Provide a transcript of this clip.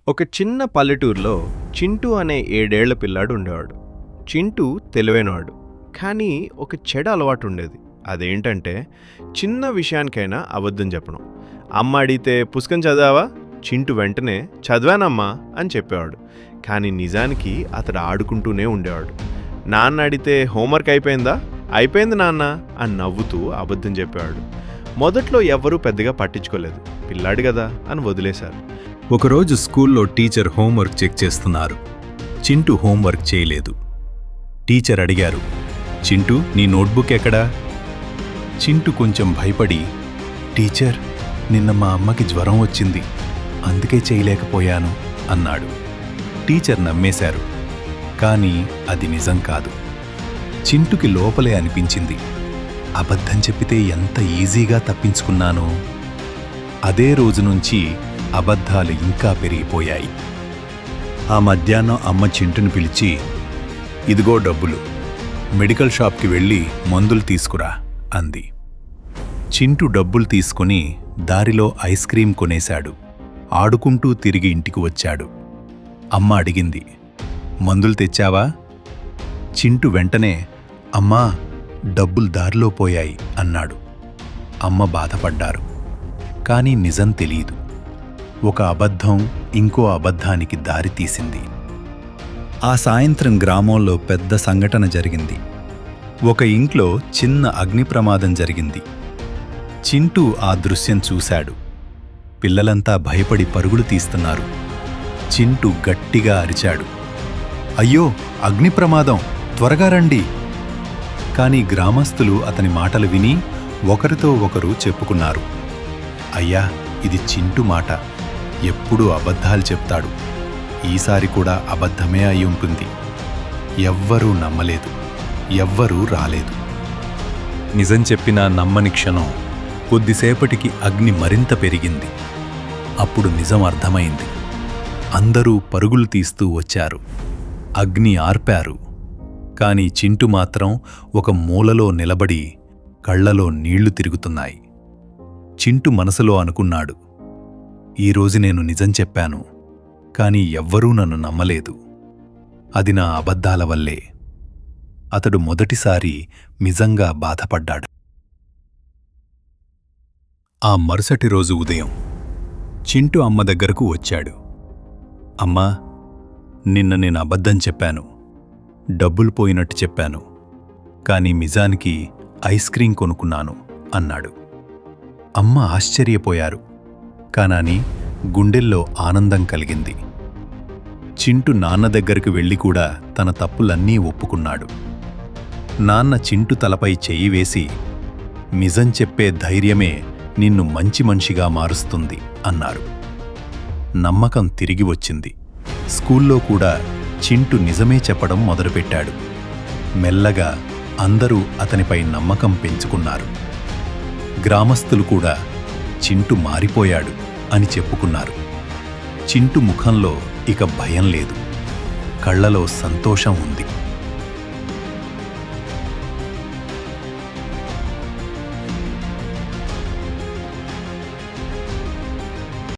ఒక చిన్న పల్లెటూరులో చింటూ అనే 7 ఏళ్ల పిల్లాడు ఉండేవాడు. చింటూ తెలివైనవాడు, కానీ ఒక చెడు అలవాటు ఉండేది. అదేంటంటే చిన్న విషయానికైనా అబద్ధం చెప్పడం. అమ్మ అడిగితే పుస్తకం చదివావా? చింటూ వెంటనే చదివానమ్మా అని చెప్పేవాడు. కానీ నిజానికి అతడు ఆడుకుంటూనే ఉండేవాడు. నాన్న అడిగితే హోంవర్క్ అయిపోయిందా? అయిపోయింది నాన్న అని నవ్వుతూ అబద్ధం చెప్పేవాడు. మొదట్లో ఎవ్వరూ పెద్దగా పట్టించుకోలేదు, పిల్లాడు కదా అని వదిలేశారు. ఒకరోజు స్కూల్లో టీచర్ హోంవర్క్ చెక్ చేస్తున్నారు. చింటూ హోంవర్క్ చేయలేదు. టీచర్ అడిగారు, చింటూ నీ నోట్బుక్ ఎక్కడా? చింటూ కొంచెం భయపడి, టీచర్ నిన్న మా అమ్మకి జ్వరం వచ్చింది, అందుకే చేయలేకపోయాను అన్నాడు. టీచర్ నమ్మేశారు. కానీ అది నిజం కాదు. చింటూకి లోపలే అనిపించింది, అబద్ధం చెప్పితే ఎంత ఈజీగా తప్పించుకున్నానో. అదే రోజు నుంచి అబద్ధాలు ఇంకా పెరిగిపోయాయి. ఆ మధ్యాహ్నం అమ్మ చింటుని పిలిచి, ఇదిగో డబ్బులు, మెడికల్ షాప్కి వెళ్ళి మందులు తీసుకురా అంది. చింటూ డబ్బులు తీసుకుని దారిలో ఐస్ క్రీం కొనేశాడు. ఆడుకుంటూ తిరిగి ఇంటికి వచ్చాడు. అమ్మ అడిగింది, మందులు తెచ్చావా? చింటూ వెంటనే, అమ్మా డబ్బులు దారిలో పోయాయి అన్నాడు. అమ్మ బాధపడ్డారు. కానీ నిజం తెలీదు. ఒక అబద్ధం ఇంకో అబద్ధానికి దారి తీసింది. ఆ సాయంత్రం గ్రామంలో పెద్ద సంఘటన జరిగింది. ఒక ఇంట్లో చిన్న అగ్ని ప్రమాదం జరిగింది. చింటూ ఆ దృశ్యం చూశాడు. పిల్లలంతా భయపడి పరుగులు తీస్తున్నారు. చింటూ గట్టిగా అరిచాడు, అయ్యో అగ్ని ప్రమాదం, త్వరగా రండి. కాని గ్రామస్తులు అతని మాటలు విని ఒకరితో ఒకరు చెప్పుకున్నారు, అయ్యా ఇది చింటూ మాట, ఎప్పుడూ అబద్ధాలు చెప్తాడు, ఈసారి కూడా అబద్ధమే అయి ఉంటుంది. ఎవ్వరూ నమ్మలేదు, ఎవ్వరూ రాలేదు. నిజం చెప్పినా నమ్మని క్షణం కొద్దిసేపటికి అగ్ని మరింత పెరిగింది. అప్పుడు నిజం అర్థమైంది. అందరూ పరుగులు తీస్తూ వచ్చారు. అగ్ని ఆర్పారు. కాని చింటూ మాత్రం ఒక మూలలో నిలబడి కళ్లలో నీళ్లు తిరుగుతున్నాయి. చింటూ మనసులో అనుకున్నాడు, ఈరోజు నేను నిజం చెప్పాను, కాని ఎవ్వరూ నన్ను నమ్మలేదు. అది నా అబద్ధాల వల్లే. అతడు మొదటిసారి నిజంగా బాధపడ్డాడు. ఆ మరుసటి రోజు ఉదయం చింటూ అమ్మ దగ్గరకు వచ్చాడు. అమ్మా, నిన్న నేను అబద్ధం చెప్పాను, డబ్బులు పోయినట్టు చెప్పాను, కాని నిజానికి ఐస్ క్రీం కొనుక్కున్నాను అన్నాడు. అమ్మ ఆశ్చర్యపోయారు. కానాని గుండెల్లో ఆనందం కలిగింది. చింటూ నాన్న దగ్గరకు వెళ్ళి కూడా తన తప్పులన్నీ ఒప్పుకున్నాడు. నాన్న చింటూ తలపై చెయ్యి వేసి, నిజం చెప్పే ధైర్యమే నిన్ను మంచి మనిషిగా మారుస్తుంది అన్నారు. నమ్మకం తిరిగి వచ్చింది. స్కూల్లో కూడా చింటూ నిజమే చెప్పడం మొదలుపెట్టాడు. మెల్లగా అందరూ అతనిపై నమ్మకం పెంచుకున్నారు. గ్రామస్తులు కూడా చింటూ మారిపోయాడు అని చెప్పుకున్నారు. చింటూ ముఖంలో ఇక భయం లేదు, కళ్లలో సంతోషం ఉంది.